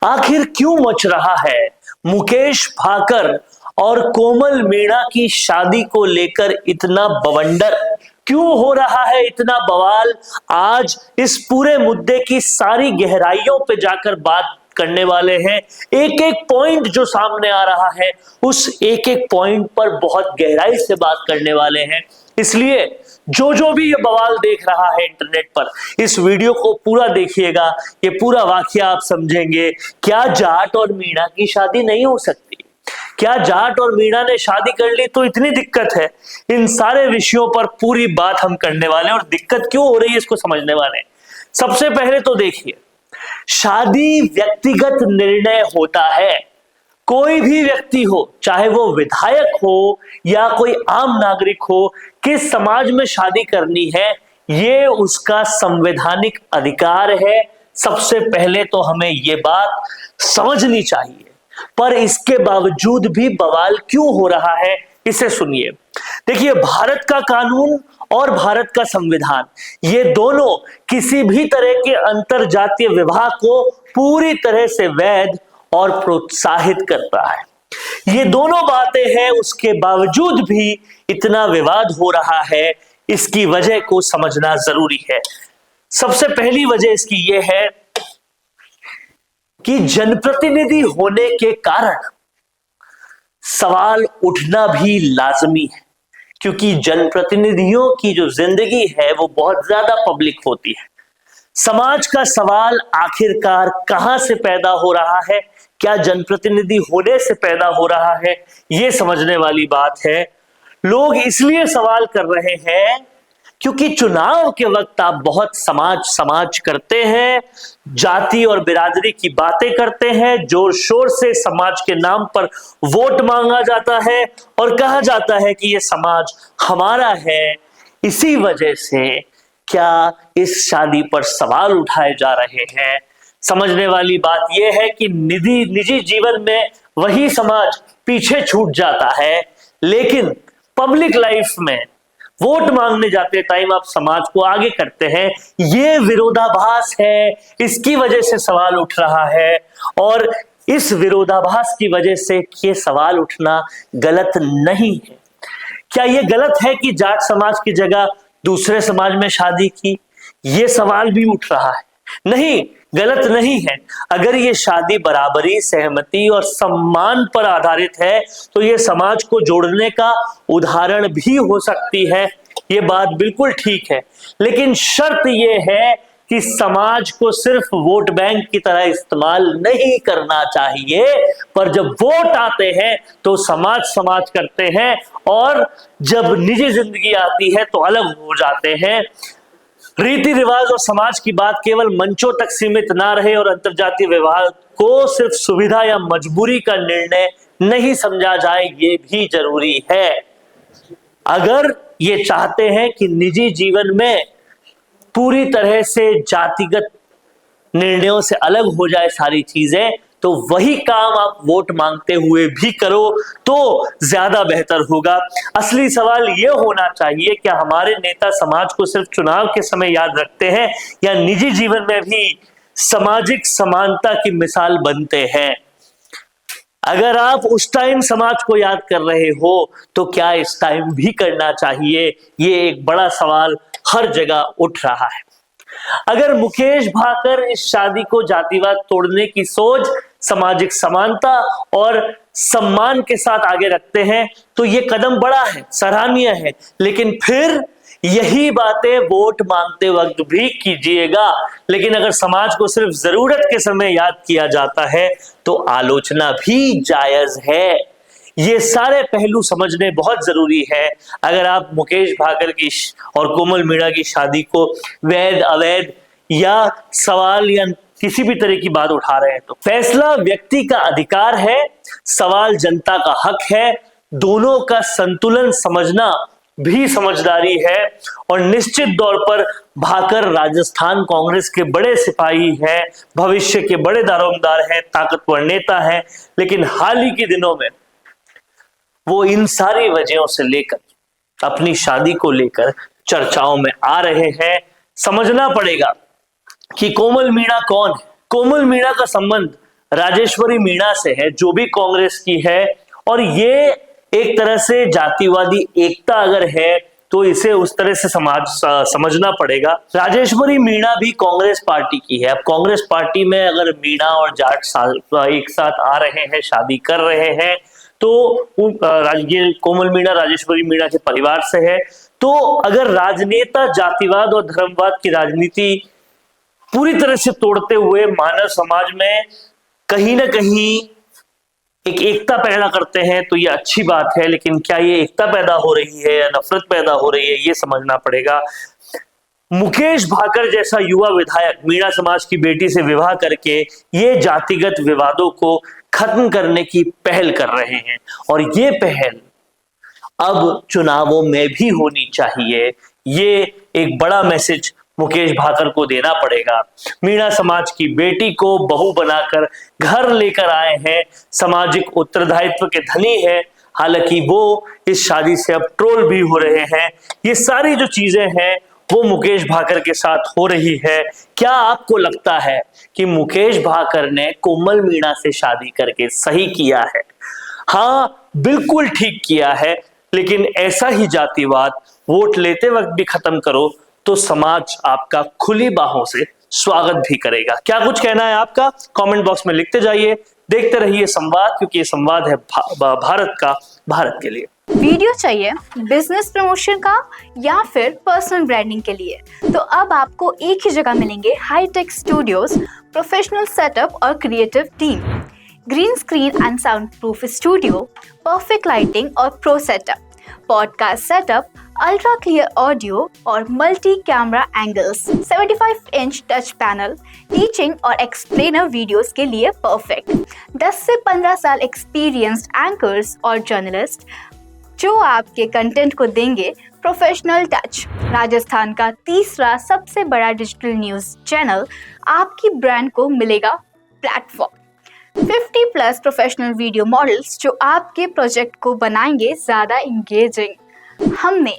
आखिर क्यों मच रहा है मुकेश भाकर और कोमल मीणा की शादी को लेकर इतना बवंडर? क्यों हो रहा है इतना बवाल? आज इस पूरे मुद्दे की सारी गहराइयों पे जाकर बात करने वाले हैं। एक एक पॉइंट जो सामने आ रहा है उस एक एक पॉइंट पर बहुत गहराई से बात करने वाले हैं। इसलिए जो भी ये बवाल देख रहा है इंटरनेट पर, इस वीडियो को पूरा देखिएगा। ये पूरा वाकया आप समझेंगे। क्या जाट और मीणा की शादी नहीं हो सकती? क्या जाट और मीणा ने शादी कर ली तो इतनी दिक्कत है? इन सारे विषयों पर पूरी बात हम करने वाले हैं और दिक्कत क्यों हो रही है इसको समझने वाले हैं। सबसे पहले तो देखिए, शादी व्यक्तिगत निर्णय होता है। कोई भी व्यक्ति हो, चाहे वो विधायक हो या कोई आम नागरिक हो, किस समाज में शादी करनी है ये उसका संवैधानिक अधिकार है। सबसे पहले तो हमें ये बात समझनी चाहिए। पर इसके बावजूद भी बवाल क्यों हो रहा है इसे सुनिए। देखिए, भारत का कानून और भारत का संविधान, ये दोनों किसी भी तरह के अंतरजातीय विवाह को पूरी तरह से वैध और प्रोत्साहित करता है। ये दोनों बातें हैं, उसके बावजूद भी इतना विवाद हो रहा है। इसकी वजह को समझना जरूरी है। सबसे पहली वजह इसकी यह है कि जनप्रतिनिधि होने के कारण सवाल उठना भी लाजमी है, क्योंकि जनप्रतिनिधियों की जो जिंदगी है वो बहुत ज्यादा पब्लिक होती है। समाज का सवाल आखिरकार कहां से पैदा हो रहा है? क्या जनप्रतिनिधि होने से पैदा हो रहा है? यह समझने वाली बात है। लोग इसलिए सवाल कर रहे हैं क्योंकि चुनाव के वक्त आप बहुत समाज करते हैं, जाति और बिरादरी की बातें करते हैं, जोर शोर से समाज के नाम पर वोट मांगा जाता है और कहा जाता है कि यह समाज हमारा है। इसी वजह से क्या इस शादी पर सवाल उठाए जा रहे हैं? समझने वाली बात यह है कि निजी जीवन में वही समाज पीछे छूट जाता है, लेकिन पब्लिक लाइफ में वोट मांगने जाते टाइम आप समाज को आगे करते हैं। ये विरोधाभास है, इसकी वजह से सवाल उठ रहा है। और इस विरोधाभास की वजह से ये सवाल उठना गलत नहीं है। क्या ये गलत है कि जाट समाज की जगह दूसरे समाज में शादी की? ये सवाल भी उठ रहा है। नहीं, गलत नहीं है। अगर ये शादी बराबरी, सहमति और सम्मान पर आधारित है तो ये समाज को जोड़ने का उदाहरण भी हो सकती है। ये बात बिल्कुल ठीक है, लेकिन शर्त ये है कि समाज को सिर्फ वोट बैंक की तरह इस्तेमाल नहीं करना चाहिए। पर जब वोट आते हैं तो समाज करते हैं, और जब निजी जिंदगी आती है तो अलग हो जाते हैं। रीति रिवाज और समाज की बात केवल मंचों तक सीमित ना रहे और अंतरजातीय विवाह को सिर्फ सुविधा या मजबूरी का निर्णय नहीं समझा जाए, ये भी जरूरी है। अगर ये चाहते हैं कि निजी जीवन में पूरी तरह से जातिगत निर्णयों से अलग हो जाए सारी चीजें, तो वही काम आप वोट मांगते हुए भी करो तो ज्यादा बेहतर होगा। असली सवाल यह होना चाहिए, क्या हमारे नेता समाज को सिर्फ चुनाव के समय याद रखते हैं या निजी जीवन में भी सामाजिक समानता की मिसाल बनते हैं? अगर आप उस टाइम समाज को याद कर रहे हो तो क्या इस टाइम भी करना चाहिए? ये एक बड़ा सवाल हर जगह उठ रहा है। अगर मुकेश भाकर इस शादी को जातिवाद तोड़ने की सोच, सामाजिक समानता और सम्मान के साथ आगे रखते हैं तो यह कदम बड़ा है, सराहनीय है। लेकिन फिर यही बातें वोट मांगते वक्त भी कीजिएगा। लेकिन अगर समाज को सिर्फ जरूरत के समय याद किया जाता है तो आलोचना भी जायज है। ये सारे पहलू समझने बहुत जरूरी है। अगर आप मुकेश भाकर की और कोमल मीणा की शादी को वैध, अवैध या सवाल या किसी भी तरह की बात उठा रहे हैं तो फैसला व्यक्ति का अधिकार है, सवाल जनता का हक है। दोनों का संतुलन समझना भी समझदारी है। और निश्चित तौर पर भाकर राजस्थान कांग्रेस के बड़े सिपाही हैं, भविष्य के बड़े दारोमदार हैं, ताकतवर नेता हैं। लेकिन हाल ही के दिनों में वो इन सारी वजहों से लेकर अपनी शादी को लेकर चर्चाओं में आ रहे हैं। समझना पड़ेगा कि कोमल मीणा कौन है। कोमल मीणा का संबंध राजेश्वरी मीणा से है, जो भी कांग्रेस की है। और ये एक तरह से जातिवादी एकता अगर है तो इसे उस तरह से समझना पड़ेगा। राजेश्वरी मीणा भी कांग्रेस पार्टी की है। अब कांग्रेस पार्टी में अगर मीणा और जाट एक साथ आ रहे हैं, शादी कर रहे हैं, तो ये कोमल मीणा राजेश्वरी मीणा के परिवार से है। तो अगर राजनेता जातिवाद और धर्मवाद की राजनीति पूरी तरह से तोड़ते हुए मानव समाज में कहीं ना कहीं एक एकता पैदा करते हैं तो ये अच्छी बात है, लेकिन क्या ये एकता पैदा हो रही है या नफरत पैदा हो रही है, ये समझना पड़ेगा। मुकेश भाकर जैसा युवा विधायक मीणा समाज की बेटी से विवाह करके ये जातिगत विवादों को खत्म करने की पहल कर रहे हैं, और ये पहल अब चुनावों में भी होनी चाहिए। ये एक बड़ा मैसेज मुकेश भाकर को देना पड़ेगा। मीणा समाज की बेटी को बहू बनाकर घर लेकर आए हैं, सामाजिक उत्तरदायित्व के धनी है। हालांकि वो इस शादी से अब ट्रोल भी हो रहे हैं। ये सारी जो चीजें हैं वो मुकेश भाकर के साथ हो रही है। क्या आपको लगता है कि मुकेश भाकर ने कोमल मीणा से शादी करके सही किया है? हाँ, बिल्कुल ठीक किया है, लेकिन ऐसा ही जातिवाद वोट लेते वक्त भी खत्म करो तो समाज आपका खुली बाहों से स्वागत भी करेगा। क्या कुछ कहना है आपका? कमेंट बॉक्स में लिखते जाइए। देखते रहिए संवाद, क्योंकि ये संवाद है भारत का, भारत के लिए। वीडियो चाहिए बिजनेस प्रमोशन का या फिर पर्सनल ब्रांडिंग के लिए, तो अब आपको एक ही जगह मिलेंगे हाईटेक स्टूडियोज, प्रोफेशनल सेटअप और creative team, green screen and soundproof studio, perfect lighting और pro setup, podcast setup, ultra clear audio और multi camera angles, 75 inch touch panel, teaching और एक्सप्लेनर वीडियोस के लिए परफेक्ट, 10 से 15 साल experienced anchors और journalist जो आपके कंटेंट को देंगे प्रोफेशनल टच। राजस्थान का तीसरा सबसे बड़ा डिजिटल न्यूज चैनल आपकी ब्रांड को मिलेगा प्लेटफॉर्म। 50+ प्रोफेशनल वीडियो मॉडल्स जो आपके प्रोजेक्ट को बनाएंगे ज्यादा इंगेजिंग। हमने